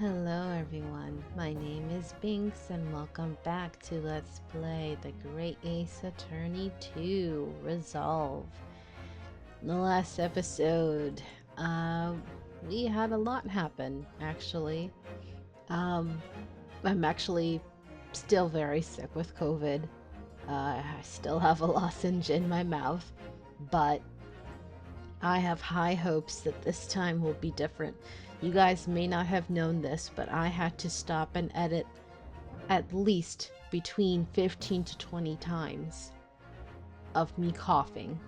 Hello everyone, my name is Binks and welcome back to Let's Play The Great Ace Attorney 2 Resolve. In the last episode, we had a lot happen, actually. I'm actually still very sick with COVID. I still have a lozenge in my mouth, but I have high hopes that this time will be different. You guys may not have known this, but I had to stop and edit at least between 15 to 20 times of me coughing.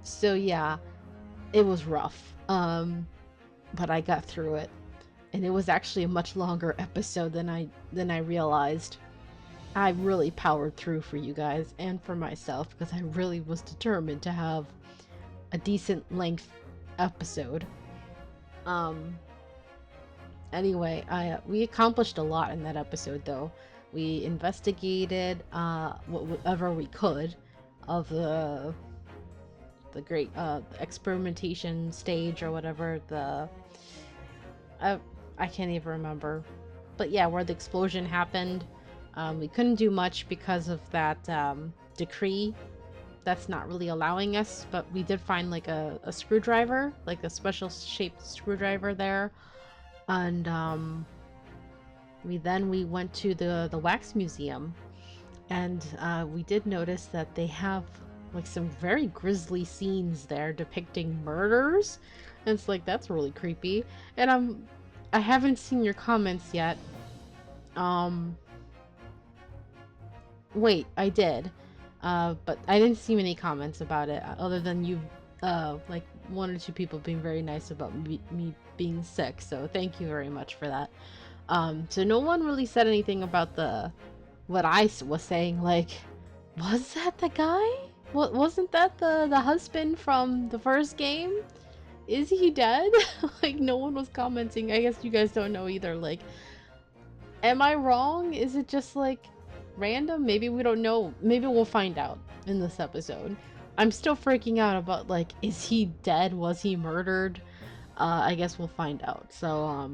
So yeah, it was rough. But I got through it. And it was actually a much longer episode than I realized. I really powered through for you guys and for myself because I really was determined to have a decent length episode. Anyway, we accomplished a lot in that episode though. We investigated whatever we could of the great experimentation stage or whatever I can't even remember. But yeah, where the explosion happened. We couldn't do much because of that decree that's not really allowing us, but we did find like a screwdriver, like a special shaped screwdriver there. And we went to the wax museum, and we did notice that they have like some very grisly scenes there depicting murders. And it's like, that's really creepy. And I haven't seen your comments yet. Wait, I did. But I didn't see many comments about it, other than you, like one or two people being very nice about me being sick, so thank you very much for that. So no one really said anything about what I was saying, like, was that the guy? Wasn't that the husband from the first game? Is he dead? Like, no one was commenting. I guess you guys don't know either, like, am I wrong? Is it just like random? Maybe we don't know. Maybe we'll find out in this episode. I'm still freaking out about, like, is he dead? Was he murdered? I guess we'll find out. So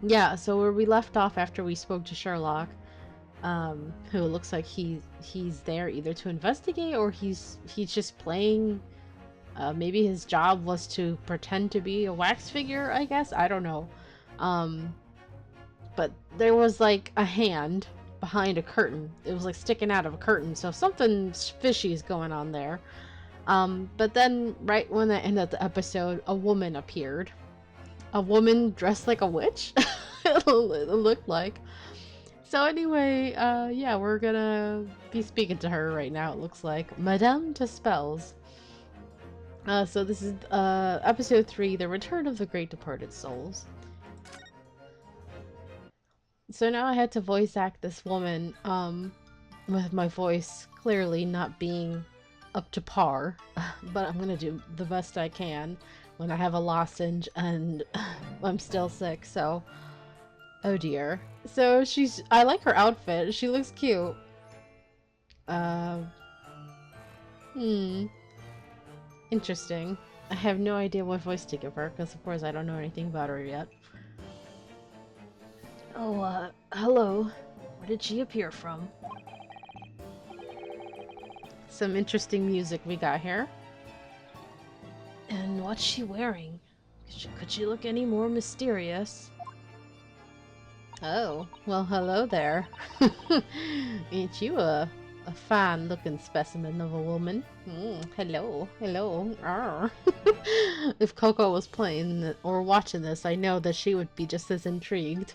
yeah, so where we left off after we spoke to Sherlock, who looks like he's there either to investigate or he's just playing. Maybe his job was to pretend to be a wax figure, I guess. I don't know. But there was like a hand behind a curtain. It was like sticking out of a curtain, so something fishy is going on there. But then right when I ended the episode, a woman appeared. A woman dressed like a witch? It looked like. So anyway, yeah, we're gonna be speaking to her right now, it looks like. Madame Tusspells. So this is episode 3, The Return of the Great Departed Souls. So now I had to voice act this woman, with my voice clearly not being up to par, but I'm gonna do the best I can when I have a lozenge and I'm still sick, so oh dear. So I like her outfit, she looks cute. Interesting. I have no idea what voice to give her, because of course I don't know anything about her yet. Oh, hello. Where did she appear from? Some interesting music we got here. And what's she wearing? Could she look any more mysterious? Oh, well, hello there. Ain't you a fine-looking specimen of a woman? Hello, hello. If Coco was playing or watching this, I know that she would be just as intrigued.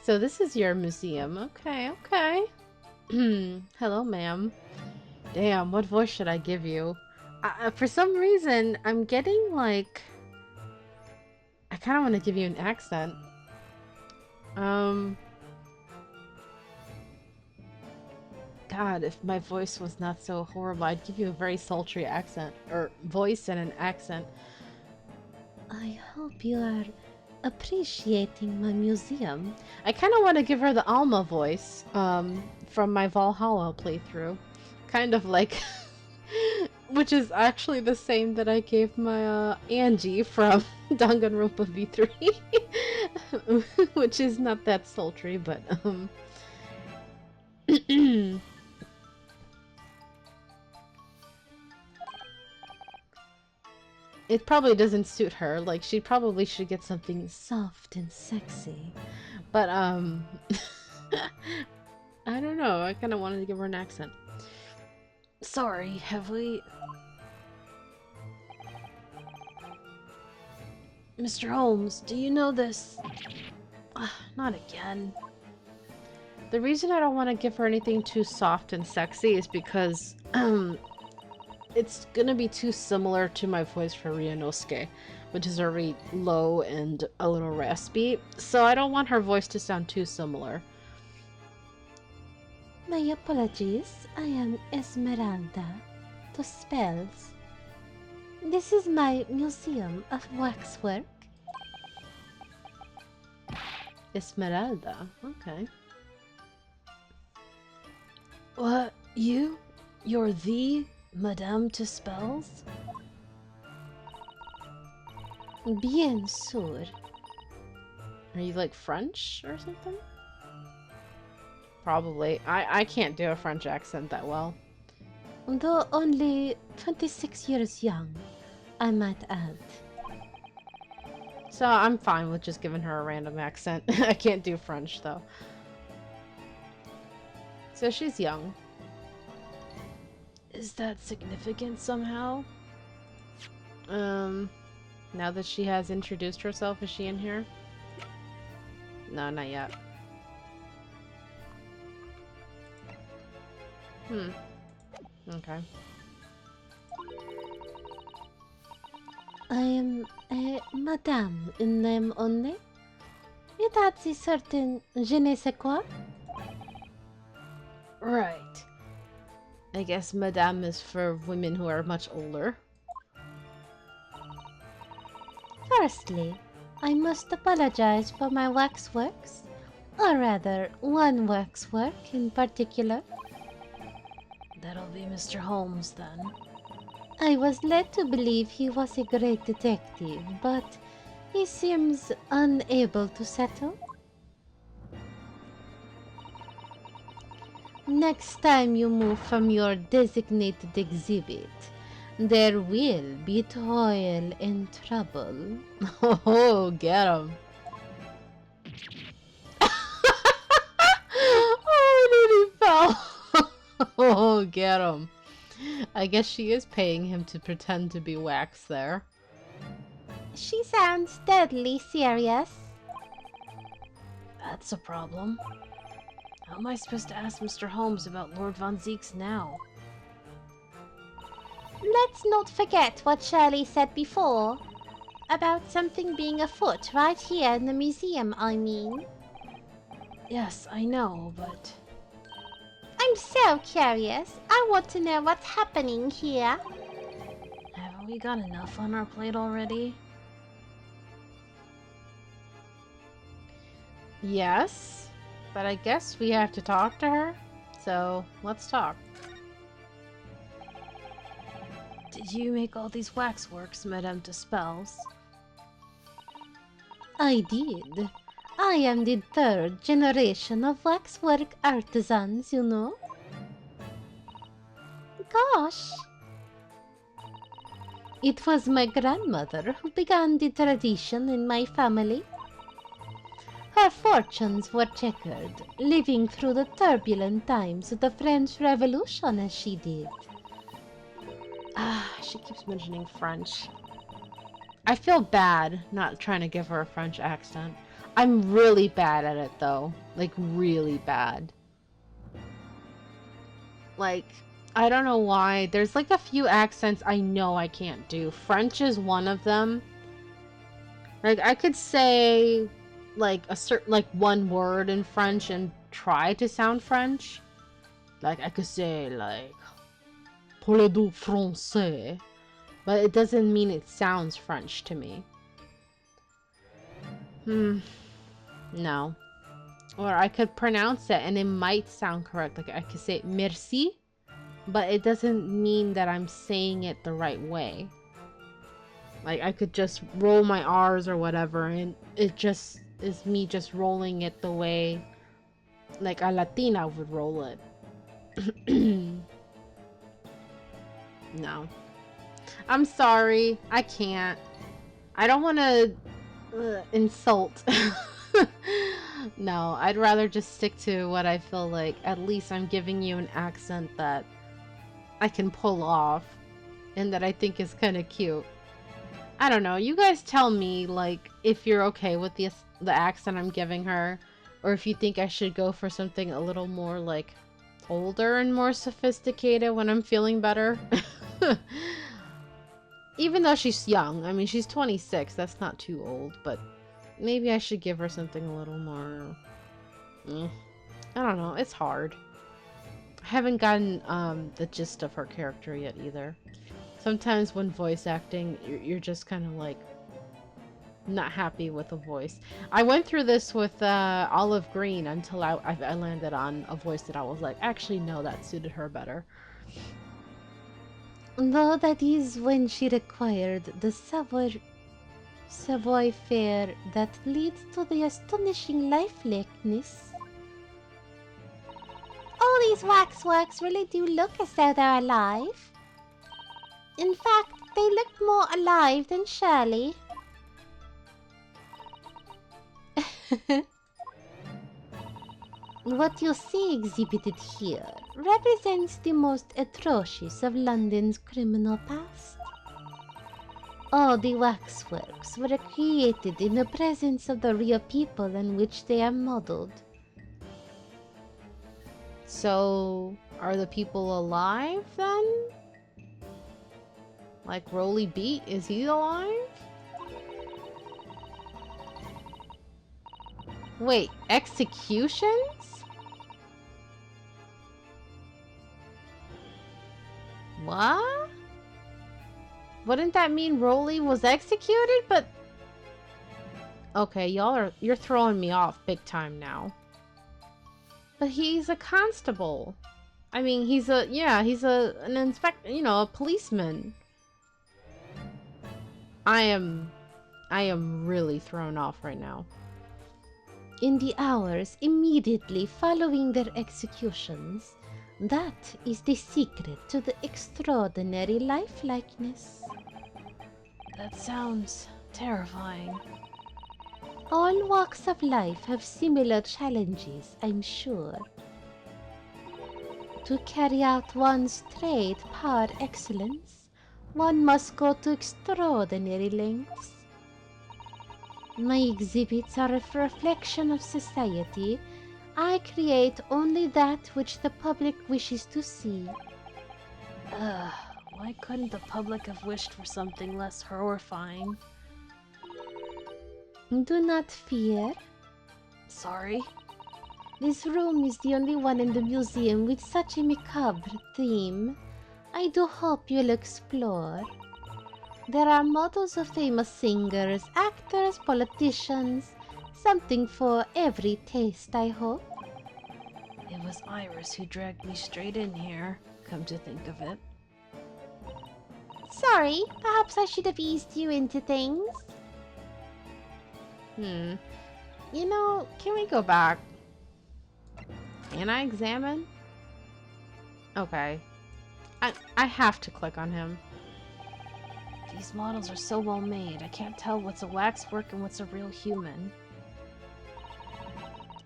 So this is your museum. Okay. Hello, ma'am. Damn, what voice should I give you? For some reason, I'm getting, like... I kind of want to give you an accent. God, if my voice was not so horrible, I'd give you a very sultry accent. Or voice and an accent. I hope you are appreciating my museum. I kind of want to give her the Alma voice, from my Valhalla playthrough. Kind of like Which is actually the same that I gave my Angie from Danganronpa V3. Which is not that sultry, but it probably doesn't suit her. Like, she probably should get something soft and sexy. But I don't know. I kind of wanted to give her an accent. Sorry, have we... Mr. Holmes, do you know this? Not again. The reason I don't want to give her anything too soft and sexy is because it's gonna be too similar to my voice for Ryunosuke, which is already low and a little raspy, so I don't want her voice to sound too similar. My apologies, I am Esmeralda Tusspells. This is my museum of waxwork. Esmeralda, okay. What? You're the Madame Tusspells? Bien sûr. Are you like French or something? Probably. I can't do a French accent that well. Though only 26 years young, I might add. So I'm fine with just giving her a random accent. I can't do French though. So she's young. Is that significant somehow? Now that she has introduced herself, is she in here? No, not yet. Okay. I am a madame in name only. It adds a certain je ne sais quoi. Right. I guess Madame is for women who are much older. Firstly, I must apologize for my waxworks, or rather, one waxwork in particular. That'll be Mr. Holmes then. I was led to believe he was a great detective, but he seems unable to settle. Next time you move from your designated exhibit, there will be toil and trouble. Oh, get him. Oh, and he fell. Oh, get him. I guess she is paying him to pretend to be wax there. She sounds deadly serious. That's a problem. How am I supposed to ask Mr. Holmes about Lord Von Zeeks now? Let's not forget what Shirley said before. About something being afoot right here in the museum, I mean. Yes, I know, but... I'm so curious. I want to know what's happening here. Haven't we got enough on our plate already? Yes, but I guess we have to talk to her. So, let's talk. Did you make all these waxworks, Madame Tusspells? I did. I am the third generation of waxwork artisans, you know. Gosh. It was my grandmother who began the tradition in my family. Her fortunes were checkered, living through the turbulent times of the French Revolution as she did. She keeps mentioning French. I feel bad not trying to give her a French accent. I'm really bad at it though. Like, really bad. Like, I don't know why. There's like a few accents I know I can't do. French is one of them. Like, I could say like a certain, like one word in French and try to sound French. Like, I could say like parlez-vous français, but it doesn't mean it sounds French to me. No. Or I could pronounce it and it might sound correct. Like, I could say merci, but it doesn't mean that I'm saying it the right way. Like, I could just roll my R's or whatever, and it just is me just rolling it the way, like, a Latina would roll it. No. I'm sorry. I can't. I don't want to insult. No, I'd rather just stick to what I feel like. At least I'm giving you an accent that I can pull off and that I think is kind of cute. I don't know. You guys tell me, like, if you're okay with the accent I'm giving her, or if you think I should go for something a little more, like, older and more sophisticated when I'm feeling better. Even though she's young. I mean, she's 26. That's not too old, but maybe I should give her something a little more... I don't know. It's hard. I haven't gotten the gist of her character yet either. Sometimes when voice acting, you're just kind of like not happy with a voice. I went through this with Olive Green until I landed on a voice that I was like, actually, no, that suited her better. Though that is when she required the Savoy fare that leads to the astonishing lifelessness. All these waxworks really do look as though they're alive. In fact, they look more alive than Shirley. What you see exhibited here represents the most atrocious of London's criminal past. All the waxworks were created in the presence of the real people on which they are modeled. So, are the people alive then? Like Rolly Beat, is he alive? Wait, executions? What? Wouldn't that mean Rolly was executed? But okay, you're throwing me off big time now. But he's a constable. I mean, he's an inspector, a policeman. I am really thrown off right now. In the hours immediately following their executions, that is the secret to the extraordinary lifelikeness. That sounds terrifying. All walks of life have similar challenges, I'm sure. To carry out one's trade par excellence, one must go to extraordinary lengths. My exhibits are a reflection of society. I create only that which the public wishes to see. Why couldn't the public have wished for something less horrifying? Do not fear. Sorry? This room is the only one in the museum with such a macabre theme. I do hope you'll explore. There are models of famous singers, actors, politicians, something for every taste, I hope. It was Iris who dragged me straight in here, come to think of it. Sorry, perhaps I should have eased you into things. Can we go back? Can I examine? Okay. I have to click on him. These models are so well made, I can't tell what's a waxwork and what's a real human.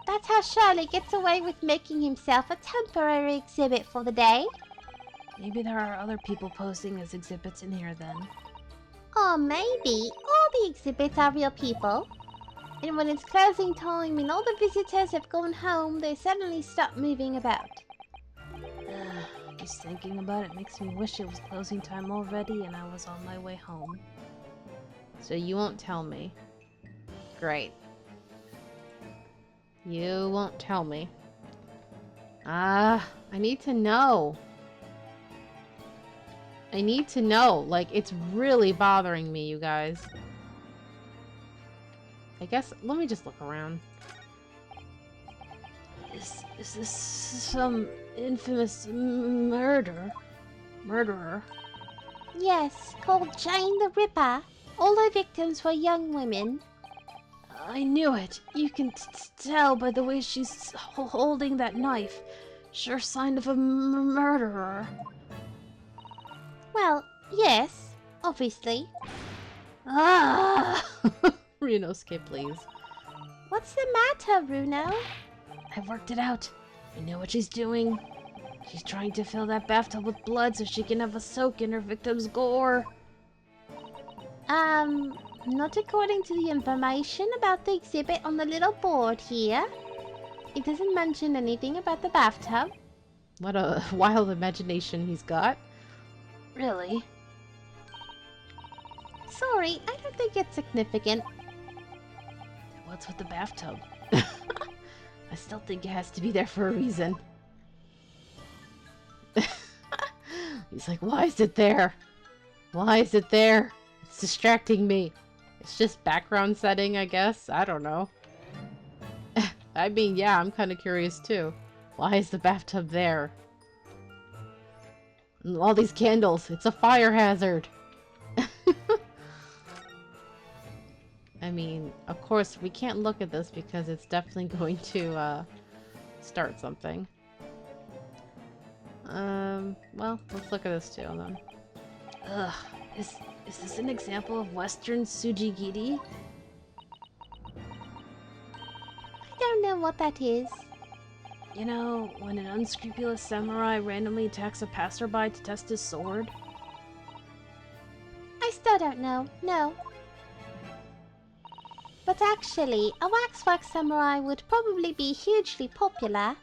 That's how Shirley gets away with making himself a temporary exhibit for the day. Maybe there are other people posing as exhibits in here then. Or maybe all the exhibits are real people. And when it's closing time and all the visitors have gone home, they suddenly stop moving about. Just thinking about it makes me wish it was closing time already and I was on my way home. So you won't tell me. Great. You won't tell me. I need to know. I need to know. Like, it's really bothering me, you guys. I guess, let me just look around. Is this some infamous murderer? Yes, called Jane the Ripper. All her victims were young women. I knew it. You can tell by the way she's holding that knife. Sure sign of a murderer. Well, yes, obviously. Ah! Ryunosuke, please. What's the matter, Runo? I've worked it out. I know what she's doing. She's trying to fill that bathtub with blood so she can have a soak in her victim's gore. Not according to the information about the exhibit on the little board here. It doesn't mention anything about the bathtub. What a wild imagination he's got. Really? Sorry, I don't think it's significant. What's with the bathtub? I still think it has to be there for a reason. He's like, why is it there? Why is it there? It's distracting me. It's just background setting, I guess. I don't know. I mean, yeah, I'm kind of curious too. Why is the bathtub there? And all these candles. It's a fire hazard. I mean, of course, we can't look at this because it's definitely going to start something. Well, let's look at this too then. Ugh, is this an example of Western Sujigiri? I don't know what that is. You know, when an unscrupulous samurai randomly attacks a passerby to test his sword? I still don't know, no. But actually, a waxwork samurai would probably be hugely popular.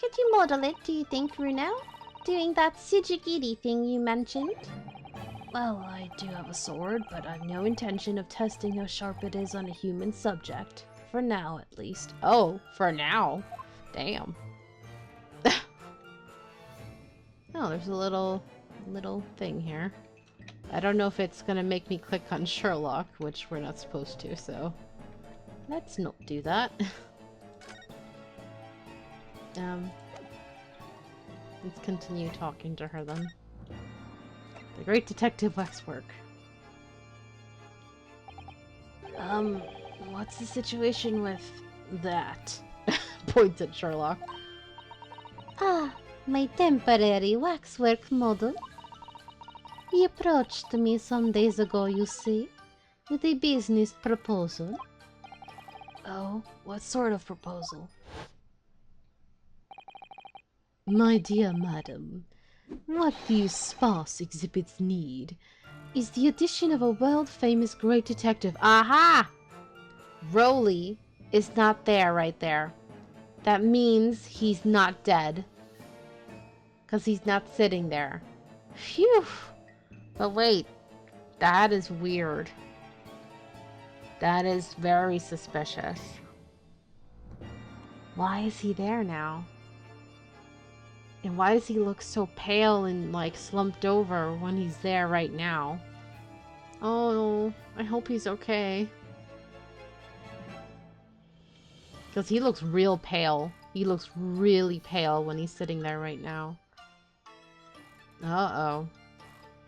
Could you model it, do you think, Runo? Doing that Sujigiri thing you mentioned? Well, I do have a sword, but I've no intention of testing how sharp it is on a human subject. For now, at least. Oh, for now? Damn. Oh, there's a little thing here. I don't know if it's gonna make me click on Sherlock, which we're not supposed to, so let's not do that. Let's continue talking to her then. The Great Detective Waxwork. What's the situation with that? Points at Sherlock. Ah, my temporary waxwork model. He approached me some days ago, you see, with a business proposal. Oh, what sort of proposal? My dear madam, what these sparse exhibits need is the addition of a world-famous great detective. Aha! Rolly is not there right there. That means he's not dead. Because he's not sitting there. Phew! But wait, that is weird. That is very suspicious. Why is he there now? And why does he look so pale and like slumped over when he's there right now? Oh, I hope he's okay. Because he looks real pale. He looks really pale when he's sitting there right now. Uh-oh.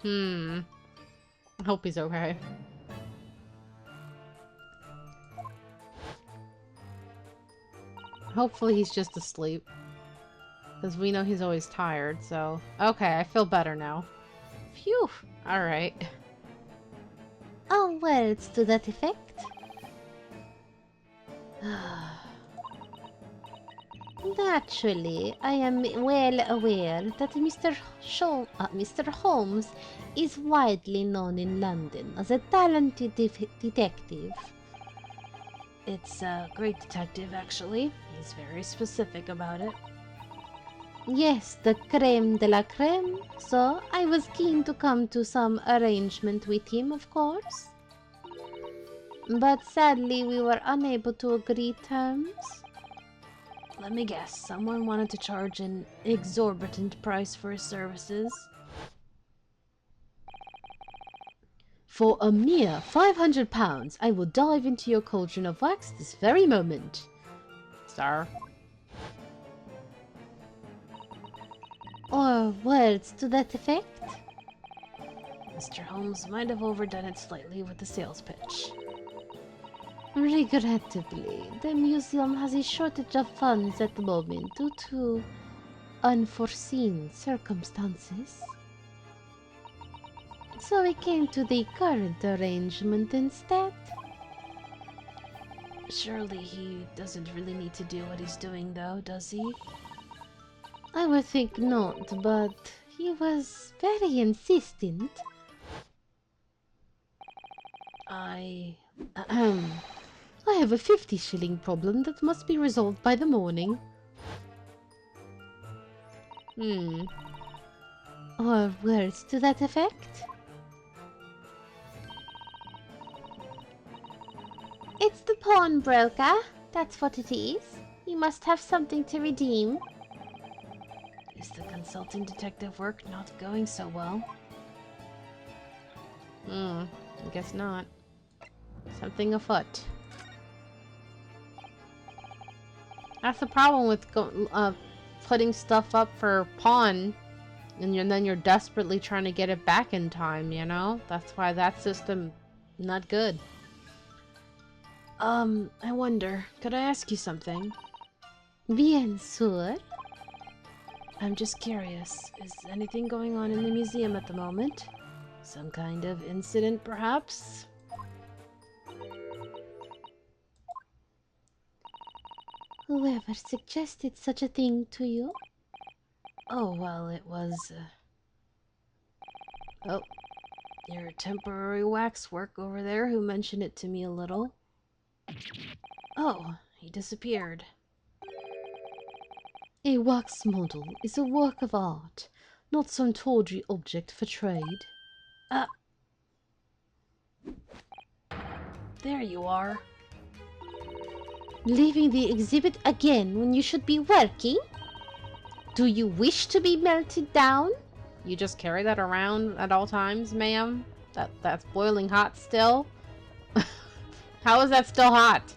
I hope he's okay. Hopefully he's just asleep. Because we know he's always tired, so... Okay, I feel better now. Phew! Alright. Oh, words to that effect? Naturally, I am well aware that Mr. Holmes is widely known in London as a talented detective. It's a great detective, actually. He's very specific about it. Yes, the creme de la creme. So, I was keen to come to some arrangement with him, of course. But sadly, we were unable to agree terms. Let me guess, someone wanted to charge an exorbitant price for his services. For a mere £500, I will dive into your cauldron of wax this very moment. Sir, Or words to that effect? Mr. Holmes might have overdone it slightly with the sales pitch. Regrettably, the museum has a shortage of funds at the moment due to unforeseen circumstances. So we came to the current arrangement instead. Surely he doesn't really need to do what he's doing, though, does he? I would think not, but he was very insistent. I. I have a 50-shilling problem that must be resolved by the morning. Hmm. Or words to that effect? It's the pawnbroker. That's what it is. You must have something to redeem. Is the consulting detective work not going so well? I guess not. Something afoot. That's the problem with putting stuff up for pawn, and then you're desperately trying to get it back in time, you know? That's why that system not good. I wonder, could I ask you something? Bien sûr. I'm just curious, is anything going on in the museum at the moment? Some kind of incident, perhaps? Whoever suggested such a thing to you? Oh, well, it was, oh, your temporary waxwork over there who mentioned it to me a little. Oh, he disappeared. A wax model is a work of art, not some tawdry object for trade. Ah, there you are. Leaving the exhibit again when you should be working? Do you wish to be melted down? You just carry that around at all times, ma'am? That's boiling hot still? How is that still hot?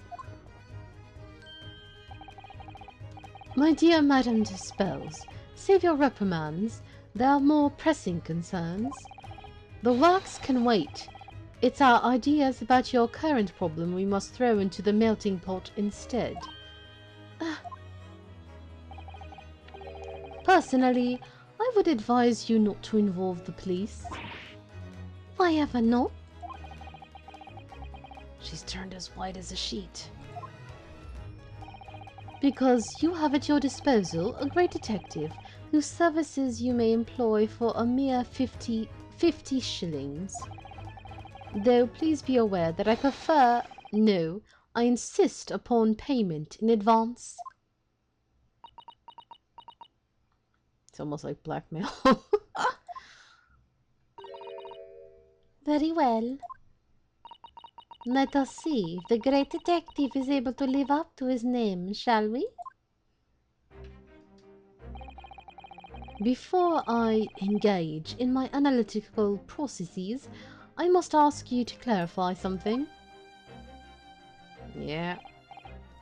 My dear Madame Tusspells, save your reprimands. There are more pressing concerns. The wax can wait. It's our ideas about your current problem we must throw into the melting pot instead. Personally, I would advise you not to involve the police. Why ever not? She's turned as white as a sheet. Because you have at your disposal a great detective whose services you may employ for a mere 50 shillings. Though please be aware that I prefer, no, I insist upon payment in advance. It's almost like blackmail. Very well. Let us see if the great detective is able to live up to his name, shall we? Before I engage in my analytical processes, I must ask you to clarify something. Yeah.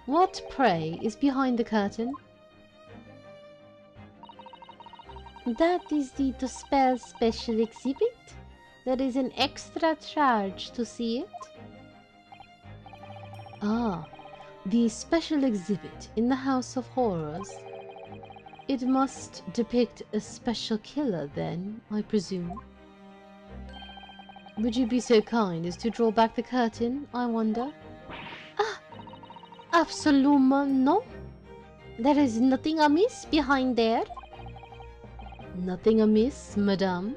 What, pray, is behind the curtain? That is the Tusspells special exhibit. There is an extra charge to see it. Ah, the special exhibit in the House of Horrors. It must depict a special killer then, I presume. Would you be so kind as to draw back the curtain, I wonder? Ah, absolument no. There is nothing amiss behind there. Nothing amiss, madame?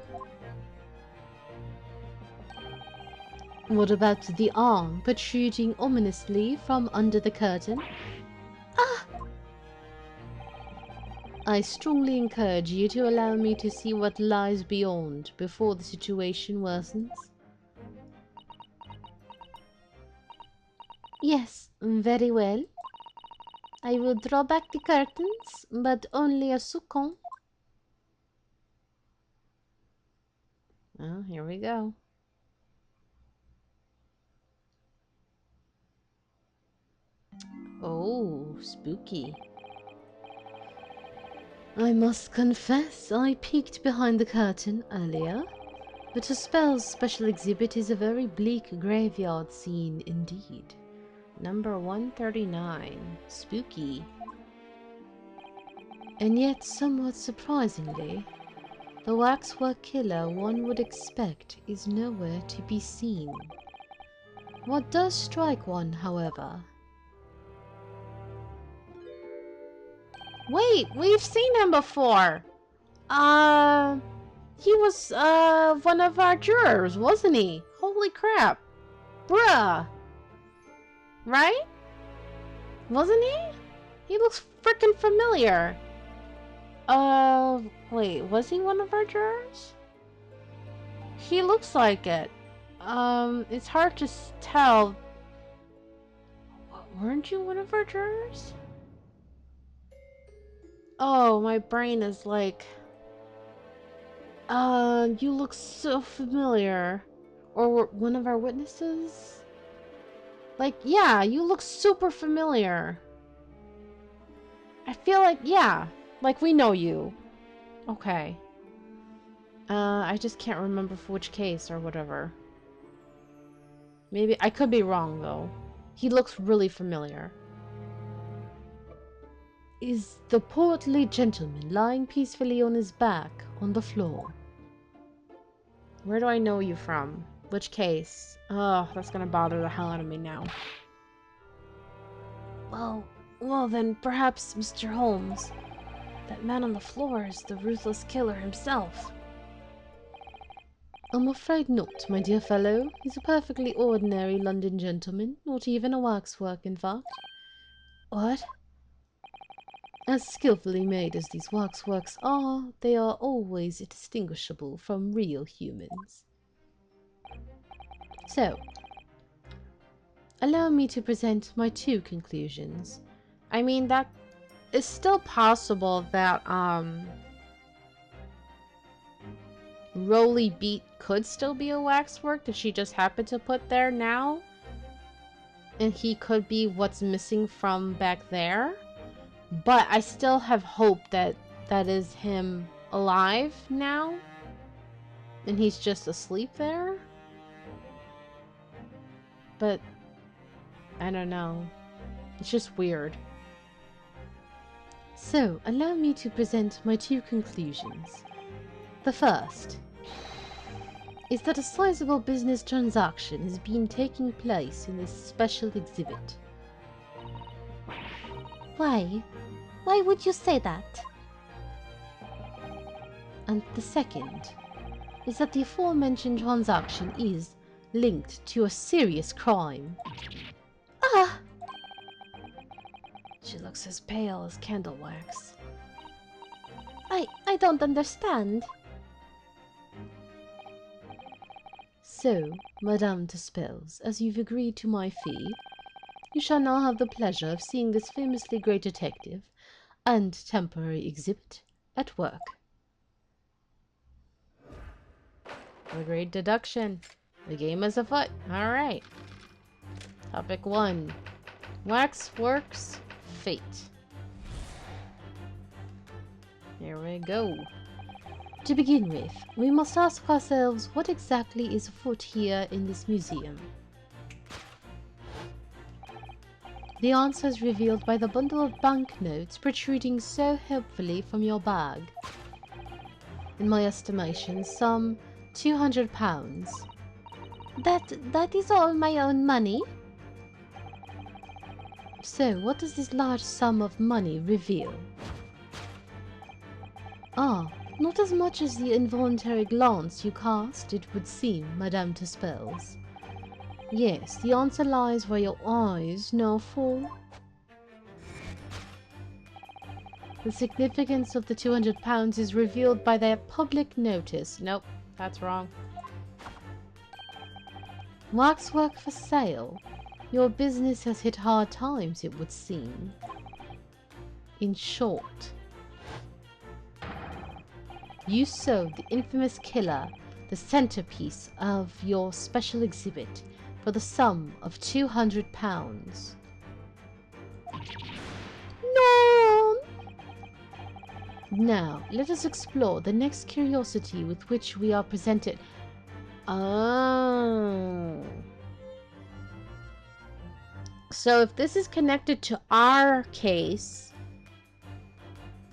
What about the arm protruding ominously from under the curtain? Ah! I strongly encourage you to allow me to see what lies beyond before the situation worsens. Yes, very well. I will draw back the curtains, but only a second. Well, here we go. Oh, spooky. I must confess, I peeked behind the curtain earlier. The Tusspells special exhibit is a very bleak graveyard scene indeed. Number 139. Spooky. And yet, somewhat surprisingly, the waxwork killer one would expect is nowhere to be seen. What does strike one, however? Wait, we've seen him before! He was, one of our jurors, wasn't he? Holy crap. Bruh! Right? Wasn't he? He looks freaking familiar. Wait, was he one of our jurors? He looks like it. It's hard to tell. Weren't you one of our jurors? Oh, my brain is like... you look so familiar. Or one of our witnesses? Like, yeah, you look super familiar. I feel like, yeah, like we know you. Okay. I just can't remember for which case or whatever. Maybe, I could be wrong though. He looks really familiar. Is the portly gentleman lying peacefully on his back on the floor? Where do I know you from? Which case? Oh, that's gonna bother the hell out of me now. Well then, perhaps Mr. Holmes. That man on the floor is the ruthless killer himself. I'm afraid not, my dear fellow. He's a perfectly ordinary London gentleman, not even a waxwork, in fact. What? As skillfully made as these waxworks are, they are always distinguishable from real humans. So, allow me to present my two conclusions. I mean, that is still possible that, Roly Beat could still be a waxwork that she just happened to put there now. And he could be what's missing from back there. But I still have hope that that is him alive now. And he's just asleep there. But I don't know. It's just weird. So, allow me to present my two conclusions. The first is that a sizable business transaction has been taking place in this special exhibit. Why? Why would you say that? And the second is that the aforementioned transaction is linked to a serious crime. Ah! She looks as pale as candle wax. I don't understand. So, Madame Tusspells, as you've agreed to my fee, you shall now have the pleasure of seeing this famously great detective and temporary exhibit at work. Agreed deduction. The game is afoot. Alright. Topic 1. Waxworks Fate. Here we go. To begin with, we must ask ourselves what exactly is afoot here in this museum. The answer is revealed by the bundle of banknotes protruding so helpfully from your bag. In my estimation, some £200. That is all my own money? So, what does this large sum of money reveal? Ah, not as much as the involuntary glance you cast, it would seem, Madame Tusspells. Yes, the answer lies where your eyes now fall. The significance of the £200 is revealed by their public notice. Nope, that's wrong. Waxwork for sale. Your business has hit hard times, it would seem. In short, you sold the infamous killer the centerpiece of your special exhibit for the sum of £200. No! Now, let us explore the next curiosity with which we are presented. Oh. So if this is connected to our case,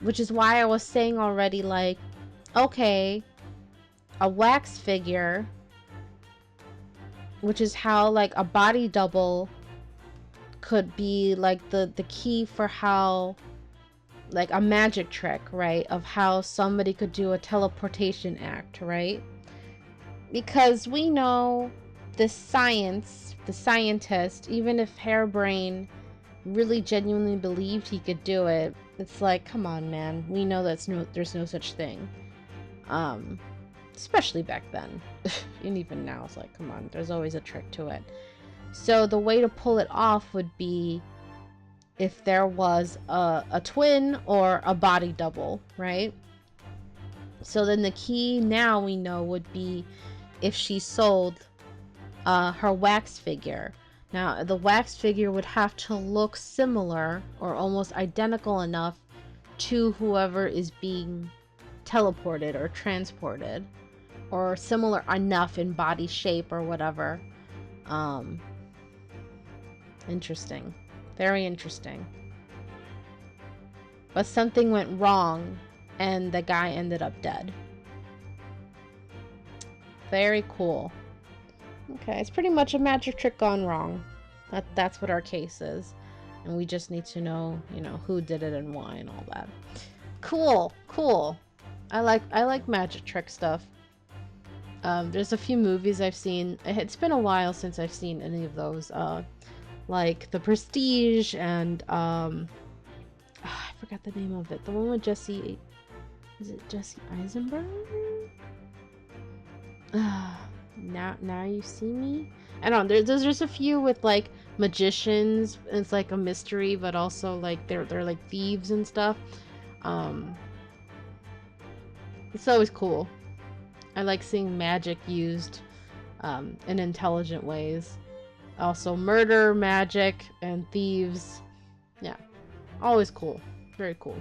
which is why I was saying already, like, okay, a wax figure, which is how, like, a body double could be, like, the key for how, like, a magic trick, right? Of how somebody could do a teleportation act, right? Because we know the scientist, even if Harebrain really genuinely believed he could do it, it's like, come on, man. We know there's no such thing. Especially back then. And even now, it's like, come on, there's always a trick to it. So the way to pull it off would be if there was a twin or a body double, right? So then the key now we know would be if she sold her wax figure. Now, the wax figure would have to look similar or almost identical enough to whoever is being teleported or transported, or similar enough in body shape or whatever. Interesting. Very interesting. But something went wrong and the guy ended up dead. Very cool. Okay, it's pretty much a magic trick gone wrong. That's what our case is. And we just need to know, who did it and why and all that. Cool, cool. I like magic trick stuff. There's a few movies I've seen. It's been a while since I've seen any of those. Like The Prestige and I forgot the name of it. The one with Jesse. Is it Jesse Eisenberg? Now you see me. I don't know. There's just a few with like magicians. It's like a mystery, but also like they're like thieves and stuff. It's always cool. I like seeing magic used in intelligent ways. Also, murder, magic, and thieves. Yeah, always cool. Very cool.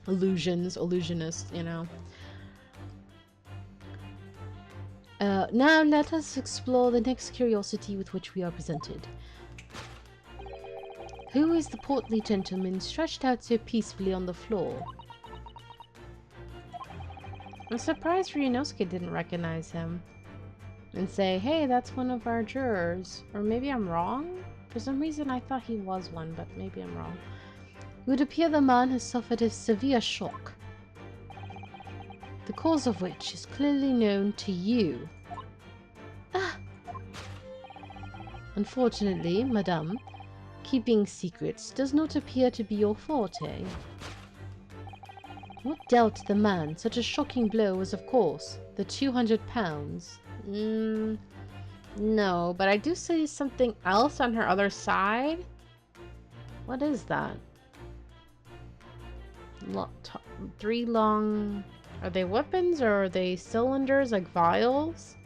Illusionists, Now let us explore the next curiosity with which we are presented. Who is the portly gentleman stretched out so peacefully on the floor? I'm surprised Ryunosuke didn't recognize him and say, hey, that's one of our jurors. Or maybe I'm wrong? For some reason I thought he was one, but maybe I'm wrong. It would appear the man has suffered a severe shock, the cause of which is clearly known to you. Ah! Unfortunately, madame, keeping secrets does not appear to be your forte. What dealt the man such a shocking blow was, of course, the 200 pounds. No, but I do see something else on her other side. What is that? 3 long... Are they weapons or are they cylinders, like vials?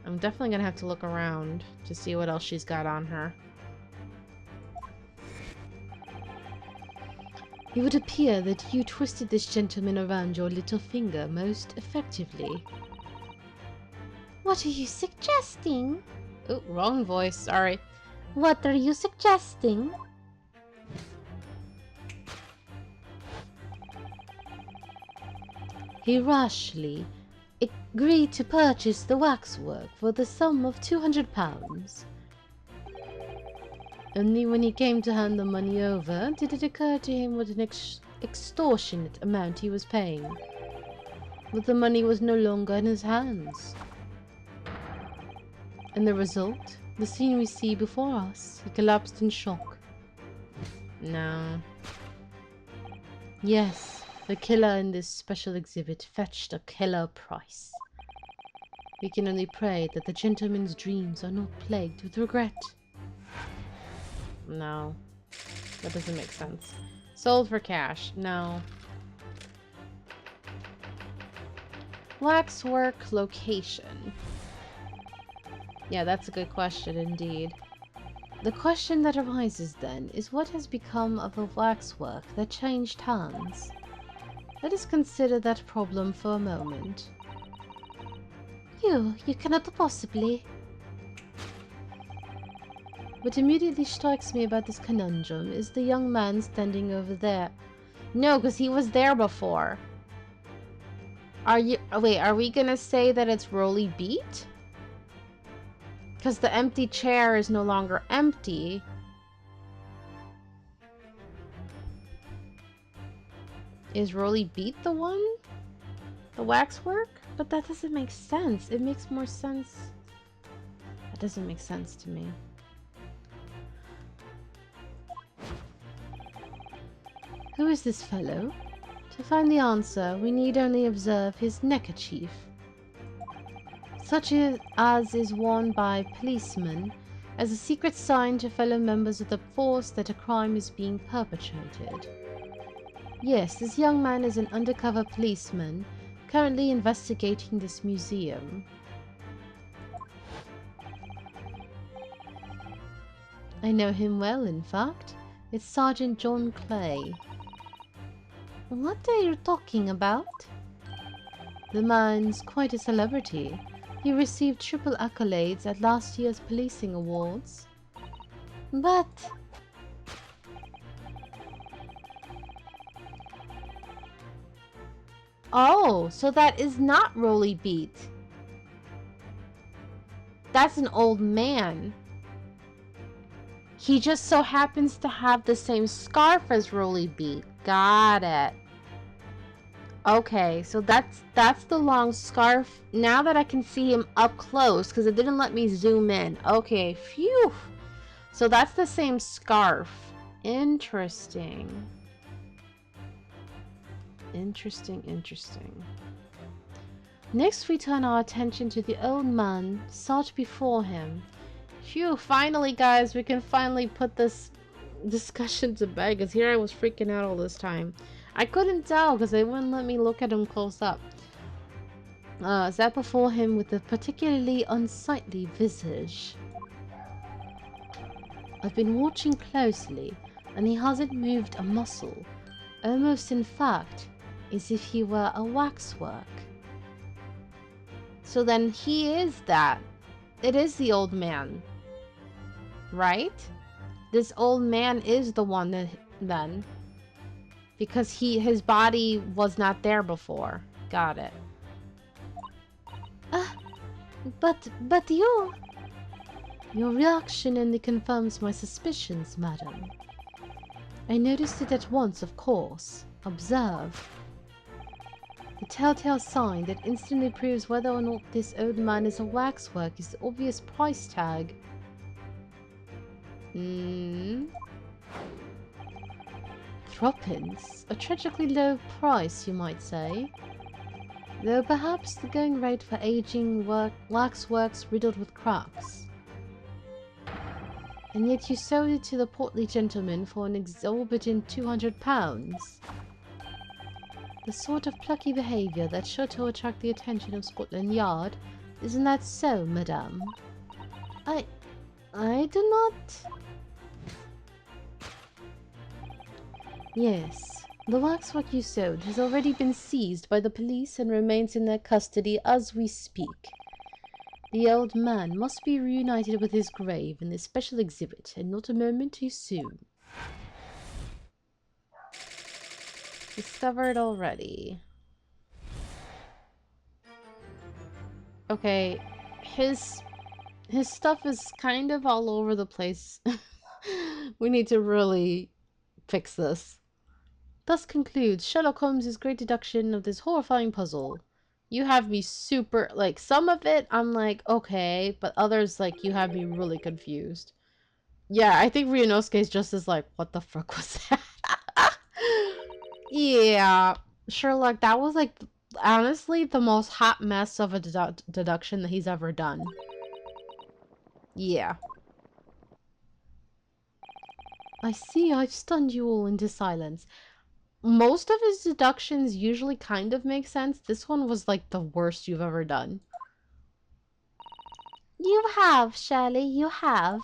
I'm definitely gonna have to look around to see what else she's got on her. It would appear that you twisted this gentleman around your little finger most effectively. What are you suggesting? Oh, wrong voice, sorry. What are you suggesting? He rashly agreed to purchase the waxwork for the sum of 200 pounds. Only when he came to hand the money over did it occur to him what an extortionate amount he was paying. But the money was no longer in his hands. And the result? The scene we see before us. He collapsed in shock. No. Yes, the killer in this special exhibit fetched a killer price. We can only pray that the gentleman's dreams are not plagued with regret. No. That doesn't make sense. Sold for cash. No. Waxwork location. Yeah, that's a good question indeed. The question that arises then is what has become of the waxwork that changed hands? Let us consider that problem for a moment. You cannot possibly. What immediately strikes me about this conundrum is the young man standing over there. No, because he was there before. Wait, are we gonna say that it's Rolly Beat? Because the empty chair is no longer empty. Is Rolly Beat the one? The waxwork? But that doesn't make sense. It makes more sense. That doesn't make sense to me. Who is this fellow? To find the answer, we need only observe his neckerchief. Such as is worn by policemen as a secret sign to fellow members of the force that a crime is being perpetrated. Yes, this young man is an undercover policeman currently investigating this museum. I know him well, in fact. It's Sergeant John Clay. What are you talking about? The man's quite a celebrity. He received triple accolades at last year's policing awards. But... Oh, so that is not Rolly Beat. That's an old man. He just so happens to have the same scarf as Rolly Beat. Got it. Okay, so that's the long scarf. Now that I can see him up close, because it didn't let me zoom in. Okay, phew. So that's the same scarf. Interesting. Interesting. Next, we turn our attention to the old man sought before him. Phew, finally, guys, we can finally put this discussion to bed, because here I was freaking out all this time. I couldn't tell because they wouldn't let me look at him close up. Sat before him with a particularly unsightly visage. I've been watching closely, and he hasn't moved a muscle, almost in fact, as if he were a waxwork. So then he is that. It is the old man. Right? This old man is the one that then. Because his body was not there before. Got it. But you... Your reaction only confirms my suspicions, madam. I noticed it at once, of course. Observe. The telltale sign that instantly proves whether or not this old man is a waxwork is the obvious price tag. Threepence? A tragically low price, you might say. Though perhaps the going rate for aging waxworks riddled with cracks. And yet you sold it to the portly gentleman for an exorbitant £200. The sort of plucky behaviour that's sure to attract the attention of Scotland Yard. Isn't that so, madame? I do not... Yes, the waxwork you sold has already been seized by the police and remains in their custody as we speak. The old man must be reunited with his grave in this special exhibit, and not a moment too soon. Discovered already. Okay, his stuff is kind of all over the place. We need to really fix this. Thus concludes Sherlock Holmes' great deduction of this horrifying puzzle. You have me super, like, some of it I'm like, okay, but others, like, you have me really confused. Yeah, I think Ryunosuke is just as like, what the fuck was that? Yeah, Sherlock, that was, like, honestly, the most hot mess of a deduction that he's ever done. Yeah. I see I've stunned you all into silence. Most of his deductions usually kind of make sense. This one was like the worst you've ever done. You have, Shirley, you have.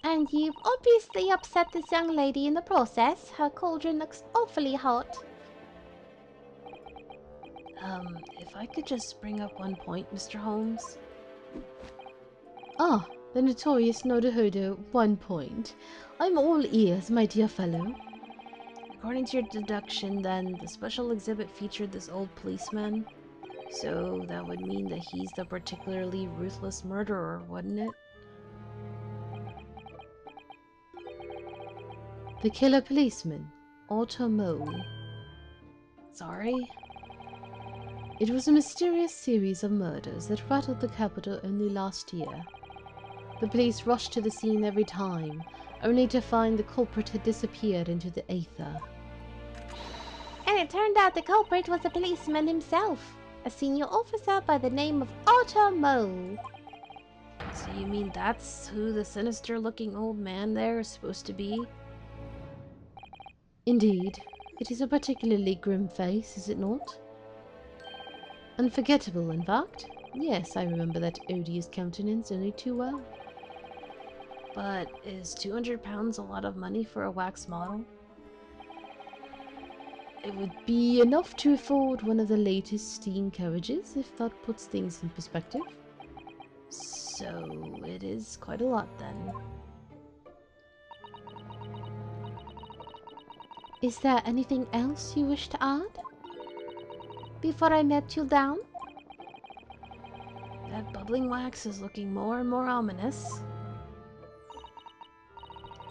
And you've obviously upset this young lady in the process. Her cauldron looks awfully hot. If I could just bring up one point, Mr. Holmes. Ah, the notorious Nodohodo 1 point. I'm all ears, my dear fellow. According to your deduction, then, the special exhibit featured this old policeman. So that would mean that he's the particularly ruthless murderer, wouldn't it? The killer policeman, Otto Mole. Sorry? It was a mysterious series of murders that rattled the capital only last year. The police rushed to the scene every time, only to find the culprit had disappeared into the aether. And it turned out the culprit was a policeman himself, a senior officer by the name of Otto Mole. So you mean that's who the sinister-looking old man there is supposed to be? Indeed, it is a particularly grim face, is it not? Unforgettable, in fact. Yes, I remember that odious countenance only too well. But is £200 a lot of money for a wax model? It would be enough to afford one of the latest steam carriages, if that puts things in perspective. So it is quite a lot then. Is there anything else you wish to add? Before I melt you down? That bubbling wax is looking more and more ominous.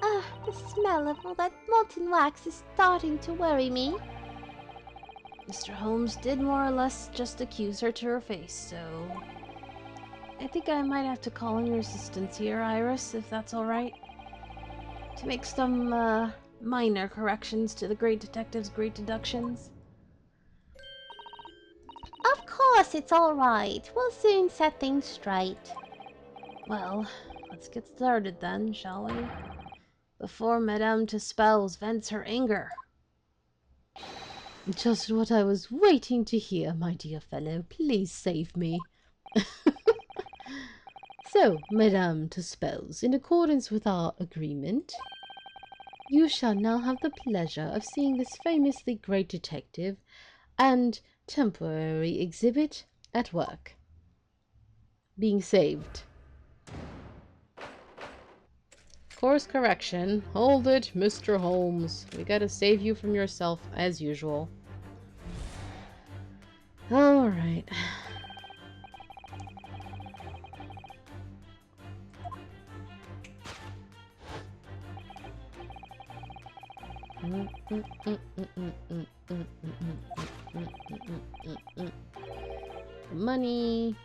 Ah, the smell of all that molten wax is starting to worry me. Mr. Holmes did more or less just accuse her to her face, so... I think I might have to call in your assistance here, Iris, if that's alright. To make some, minor corrections to the great detective's great deductions. Of course it's alright. We'll soon set things straight. Well, let's get started then, shall we? Before Madame Tusspells vents her anger. Just what I was waiting to hear, my dear fellow. Please save me. So, Madame Tusspells, in accordance with our agreement, you shall now have the pleasure of seeing this famously great detective and temporary exhibit at work. Being saved. Course correction. Hold it, Mr. Holmes. We gotta save you from yourself, as usual. Alright. Money.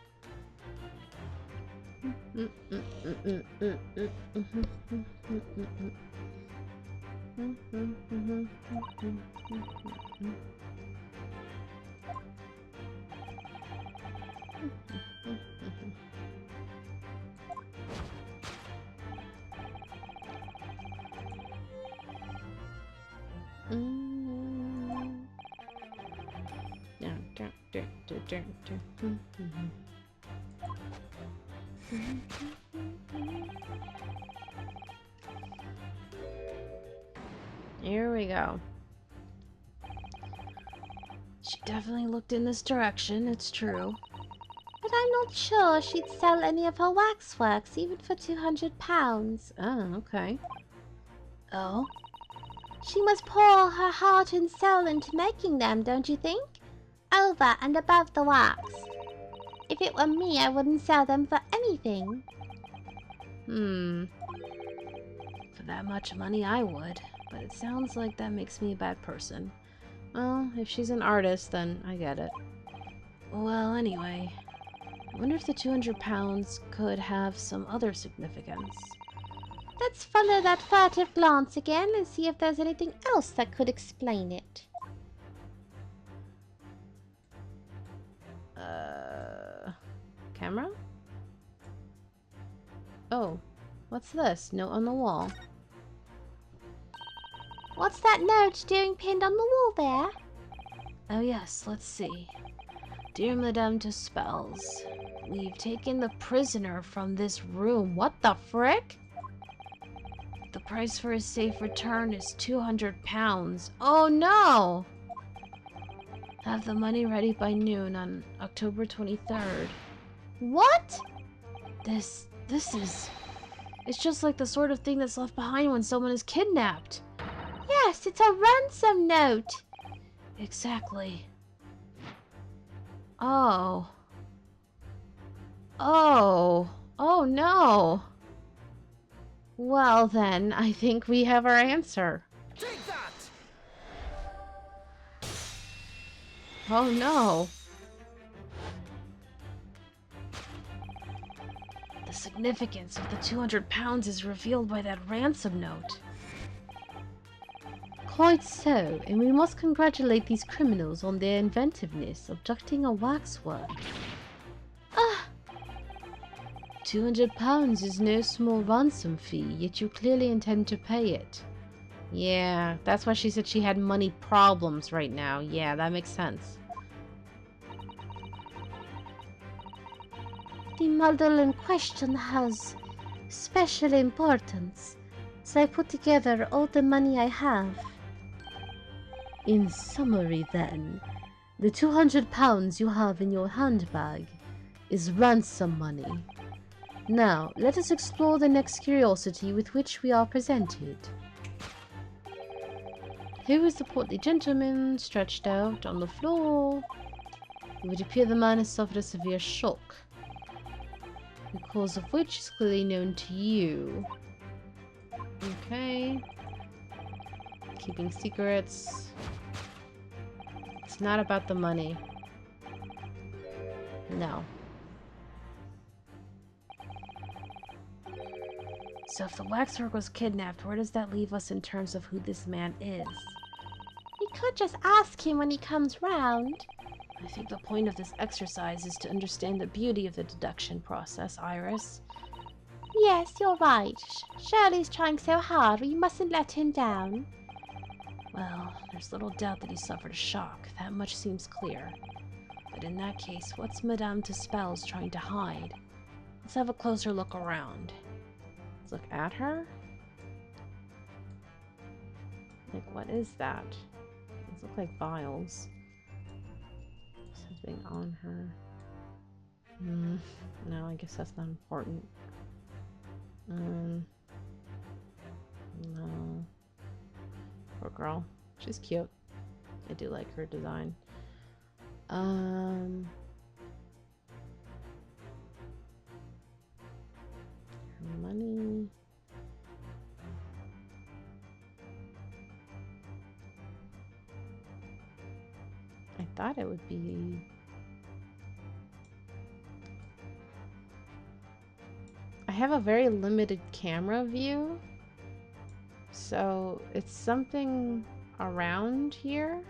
Here we go. She definitely looked in this direction, it's true. But I'm not sure she'd sell any of her waxworks, even for £200. Oh, okay. Oh? She must pour her heart and soul into making them, don't you think? Over and above the wax. If it were me, I wouldn't sell them for anything. For that much money, I would. But it sounds like that makes me a bad person. Well, if she's an artist, then I get it. Well, anyway. I wonder if the £200 could have some other significance. Let's follow that furtive glance again and see if there's anything else that could explain it. Camera? Oh, what's this? Note on the wall. What's that note doing pinned on the wall there? Oh yes, let's see. Dear Madame Tusspells, we've taken the prisoner from this room. What the frick? The price for a safe return is 200 pounds. Oh no! Have the money ready by noon on October 23rd. What? This is... It's just like the sort of thing that's left behind when someone is kidnapped. Yes, it's a ransom note. Exactly. Oh. Oh. Oh no. Well then, I think we have our answer. Take that! Oh no. The significance of the 200 pounds is revealed by that ransom note. Quite so, and we must congratulate these criminals on their inventiveness, abducting a waxwork. Ah! 200 pounds is no small ransom fee, yet you clearly intend to pay it. Yeah, that's why she said she had money problems right now. Yeah, that makes sense. The model in question has special importance, so I put together all the money I have. In summary, then, the 200 pounds you have in your handbag is ransom money. Now, let us explore the next curiosity with which we are presented. Here is the portly gentleman stretched out on the floor. It would appear the man has suffered a severe shock, the cause of which is clearly known to you. Okay. Keeping secrets. It's not about the money. No. So if the waxwork was kidnapped, where does that leave us in terms of who this man is? We could just ask him when he comes round. I think the point of this exercise is to understand the beauty of the deduction process, Iris. Yes, you're right. Shirley's trying so hard, we mustn't let him down. Well, there's little doubt that he suffered a shock. That much seems clear. But in that case, what's Madame Tusspells trying to hide? Let's have a closer look around. Let's look at her. Like, what is that? These look like vials. Something on her. No, I guess that's not important. No. Poor girl. She's cute. I do like her design. Her money. I thought it would be... I have a very limited camera view, so it's something around here.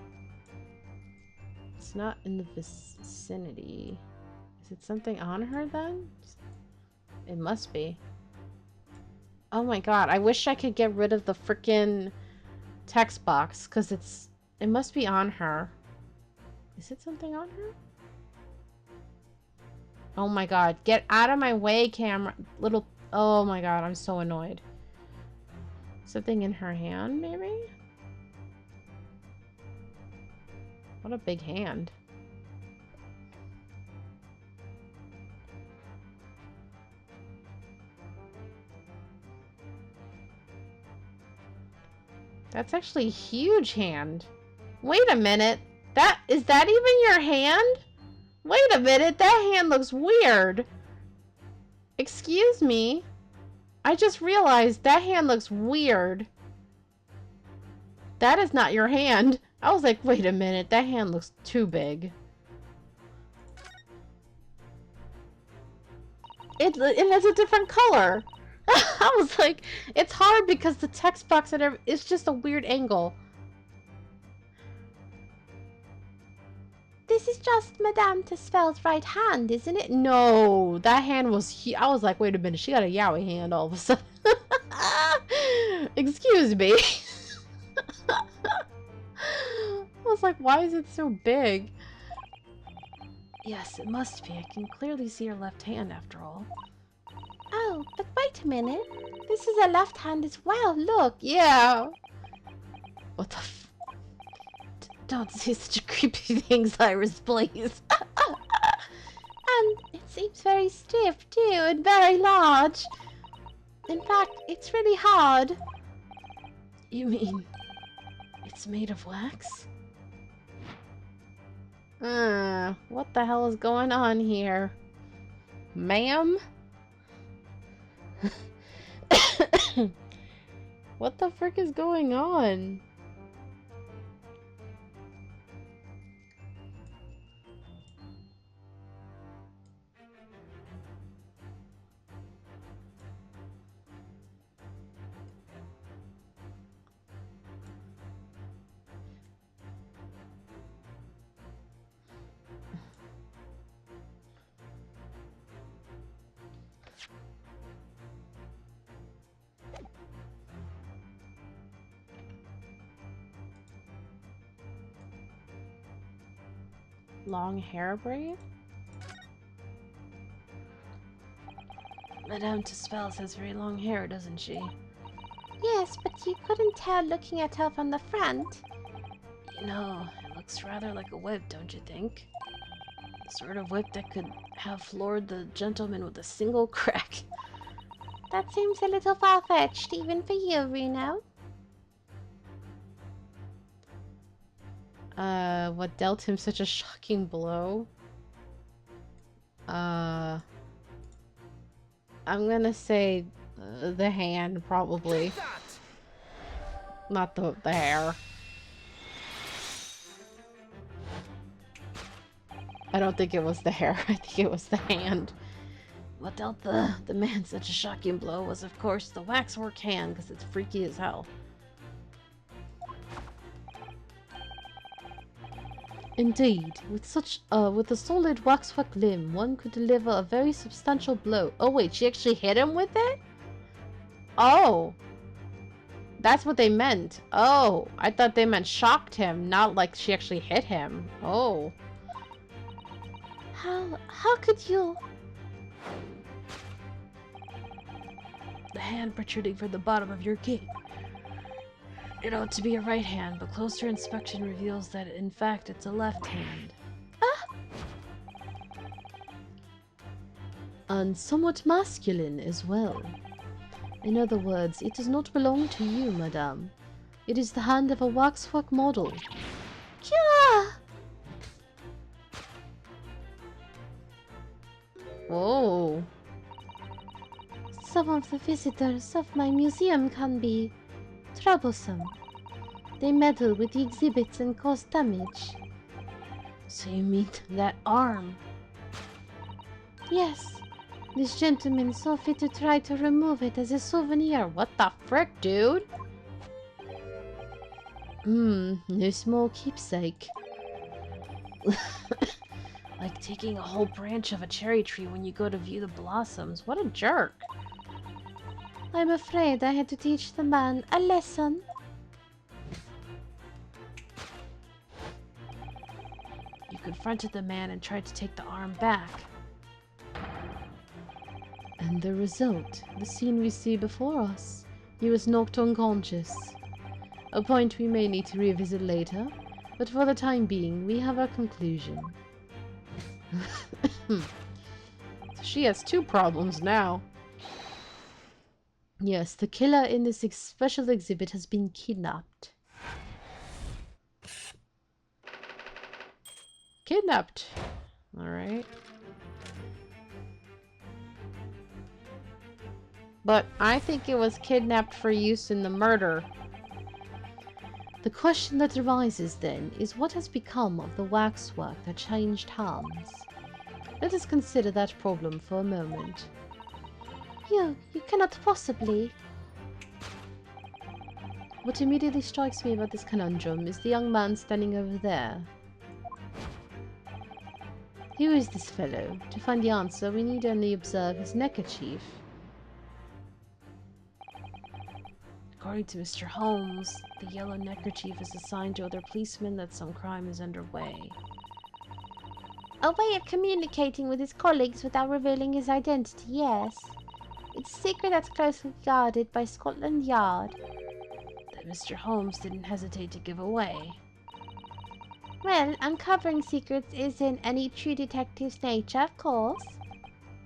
It's not in the vicinity. Is it something on her then? It must be. Oh my god, I wish I could get rid of the frickin' text box, because it must be on her. Is it something on her? Oh my god, get out of my way, camera. Little... Oh my god, I'm so annoyed. Something in her hand, maybe? What a big hand. That's actually a huge hand. Wait a minute. Is that even your hand? Wait a minute, that hand looks weird. Excuse me. I just realized that hand looks weird. That is not your hand. I was like, wait a minute, that hand looks too big. It has a different color. I was like, it's hard because the text box and it's just a weird angle. This is just Madame Tusspells' right hand, isn't it? No, that hand was... I was like, wait a minute, she got a yaoi hand all of a sudden. Excuse me. I was like, why is it so big? Yes, it must be. I can clearly see her left hand after all. Oh, Oh, but wait a minute. This is a left hand as well, look. Yeah. What the Don't say such a creepy things, Iris, please. And it seems very stiff too, and very large. In fact, it's really hard. You mean it's made of wax? What the hell is going on here? Ma'am? What the frick is going on? Long hair braid? Madame Tusspells has very long hair, doesn't she? Yes, but you couldn't tell looking at her from the front. You know, it looks rather like a whip, don't you think? The sort of whip that could have floored the gentleman with a single crack. That seems a little far-fetched, even for you, Reno. What dealt him such a shocking blow? I'm gonna say the hand, probably. Not the hair. I don't think it was the hair. I think it was the hand. What dealt the man such a shocking blow was, of course, the waxwork hand, because it's freaky as hell. Indeed, with a solid waxwork limb, one could deliver a very substantial blow. Oh wait, she actually hit him with it? Oh. That's what they meant. Oh, I thought they meant shocked him, not like she actually hit him. Oh. How could you? The hand protruding from the bottom of your cape. It ought to be a right hand, but closer inspection reveals that in fact it's a left hand. And somewhat masculine as well. In other words, it does not belong to you, madame. It is the hand of a waxwork model. Yeah. Whoa. Some of the visitors of my museum can be troublesome. They meddle with the exhibits and cause damage. So you mean that arm? Yes. This gentleman saw fit to try to remove it as a souvenir. What the frick, dude? No small keepsake. Like taking a whole branch of a cherry tree when you go to view the blossoms. What a jerk. I'm afraid I had to teach the man a lesson. You confronted the man and tried to take the arm back. And the result, the scene we see before us. He was knocked unconscious. A point we may need to revisit later, but for the time being, we have our conclusion. She has two problems now. Yes, the killer in this special exhibit has been kidnapped. Kidnapped. Alright. But I think it was kidnapped for use in the murder. The question that arises then is what has become of the waxwork that changed hands? Let us consider that problem for a moment. You cannot possibly. What immediately strikes me about this conundrum is the young man standing over there. Who is this fellow? To find the answer, we need only observe his neckerchief. According to Mr. Holmes, the yellow neckerchief is a sign to other policemen that some crime is underway. A way of communicating with his colleagues without revealing his identity, yes. It's a secret that's closely guarded by Scotland Yard. That Mr. Holmes didn't hesitate to give away. Well, uncovering secrets isn't any true detective's nature, of course.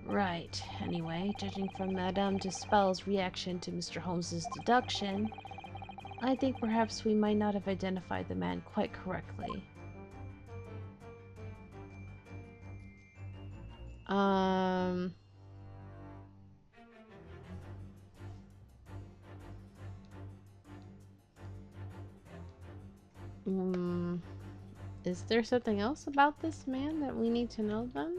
Right. Anyway, judging from Madame Tusspells' reaction to Mr. Holmes's deduction, I think perhaps we might not have identified the man quite correctly. Is there something else about this man that we need to know then?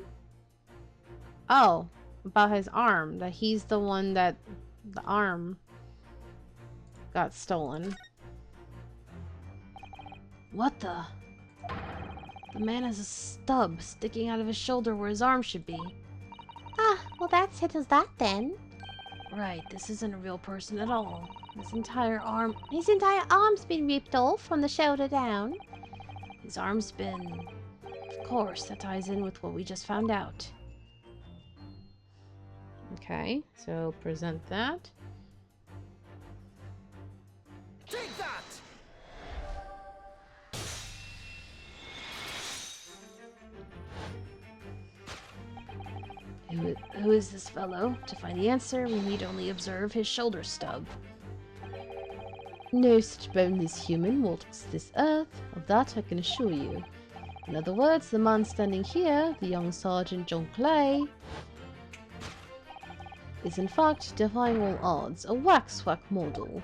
Oh, about his arm. That he's the one that the arm got stolen. What the? The man has a stub sticking out of his shoulder where his arm should be. Ah, well that settles that then. Right, this isn't a real person at all. His entire arm's been ripped off from the shoulder down. His arm's been... Of course, that ties in with what we just found out. Okay, so present that. Take that! Who is this fellow? To find the answer, we need only observe his shoulder stub. No such boneless human walks this earth, of that I can assure you. In other words, the man standing here, the young Sergeant John Clay, is in fact, defying all odds, a waxwork model.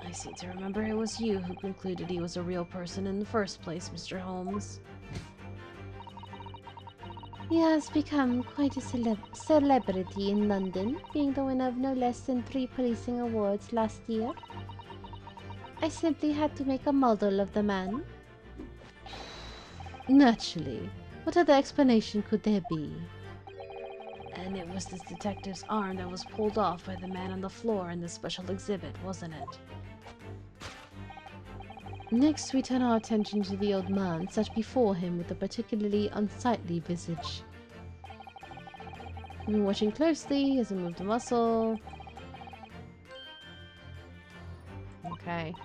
I seem to remember it was you who concluded he was a real person in the first place, Mr. Holmes. He has become quite a celebrity in London, being the winner of no less than 3 policing awards last year. I simply had to make a model of the man. Naturally. What other explanation could there be? And it was this detective's arm that was pulled off by the man on the floor in the special exhibit, wasn't it? Next, we turn our attention to the old man sat before him with a particularly unsightly visage. We've been watching closely, he hasn't moved a muscle. Okay.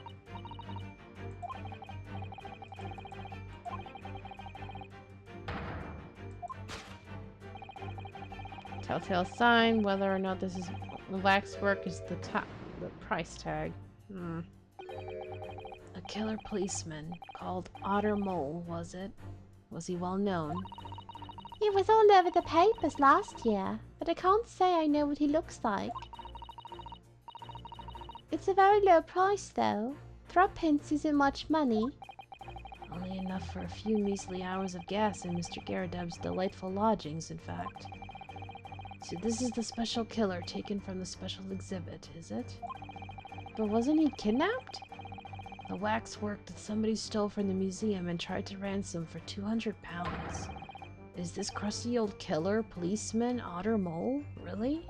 Telltale sign, whether or not this is waxwork is the price tag. A killer policeman called Otter Mole, was it? Was he well known? He was all over the papers last year, but I can't say I know what he looks like. It's a very low price, though. 3p isn't much money. Only enough for a few measly hours of gas in Mr. Garrideb's delightful lodgings, in fact. So this is the special killer taken from the special exhibit, is it? But wasn't he kidnapped? The waxwork that somebody stole from the museum and tried to ransom for £200. Is this crusty old killer, policeman, Otter Mole? Really?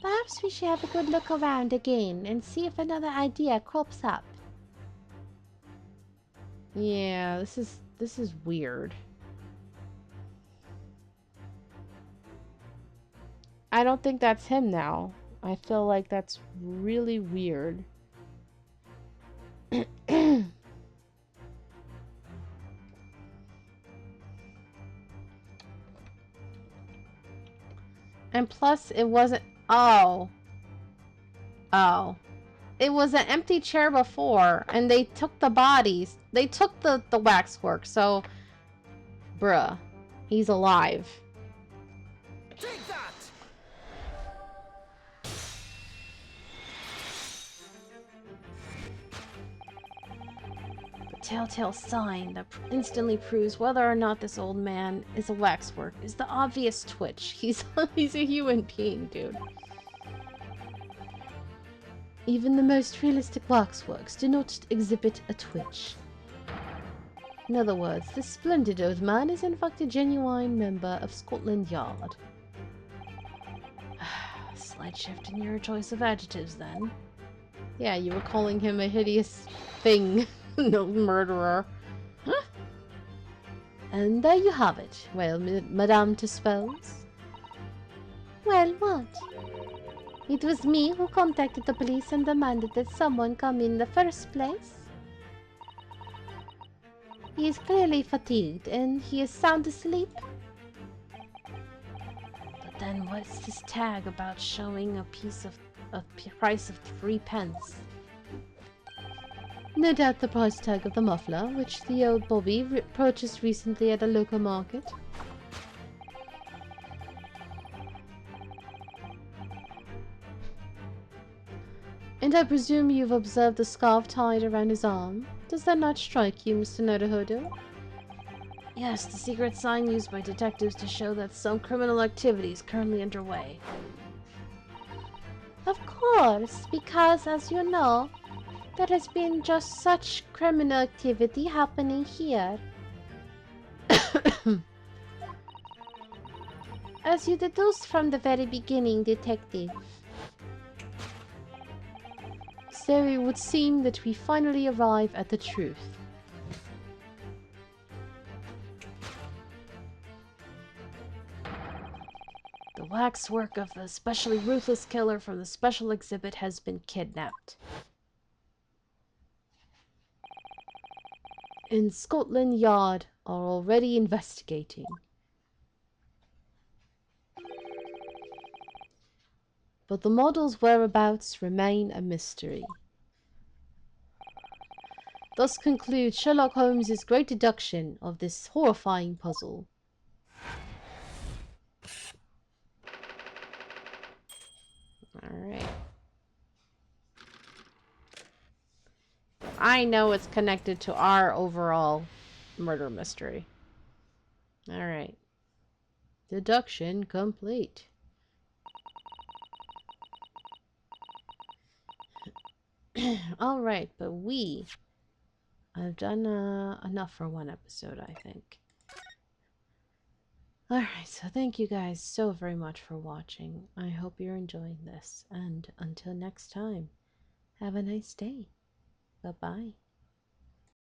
Perhaps we should have a good look around again and see if another idea crops up. Yeah, this is weird. I don't think that's him now. I feel like that's really weird. And plus, it wasn't... Oh. Oh. It was an empty chair before, and they took the bodies. They took the waxwork, so... Bruh. He's alive. Take that! Telltale sign that instantly proves whether or not this old man is a waxwork is the obvious twitch. He's a human being, dude. Even the most realistic waxworks do not exhibit a twitch. In other words, this splendid old man is in fact a genuine member of Scotland Yard. Slight shift in your choice of adjectives, then. Yeah, you were calling him a hideous thing. No murderer. Huh? And there you have it. Well, Madame Tusspells, Well, what? It was me who contacted the police and demanded that someone come in the first place. He is clearly fatigued and he is sound asleep. But then what's this tag about showing a price of 3 pence? No doubt the price tag of the muffler, which the old Bobby purchased recently at a local market. And I presume you've observed the scarf tied around his arm. Does that not strike you, Mr. Naruhodo? Yes, the secret sign used by detectives to show that some criminal activity is currently underway. Of course, because as you know, there has been just such criminal activity happening here. As you deduced from the very beginning, Detective. So it would seem that we finally arrive at the truth. The waxwork of the especially ruthless killer from the special exhibit has been kidnapped. In Scotland Yard are already investigating. But the model's whereabouts remain a mystery. Thus concludes Sherlock Holmes's great deduction of this horrifying puzzle. Alright. I know it's connected to our overall murder mystery. Alright. Deduction complete. Alright, but I've done enough for one episode, I think. Alright, so thank you guys so very much for watching. I hope you're enjoying this, and until next time, have a nice day. Bye-bye.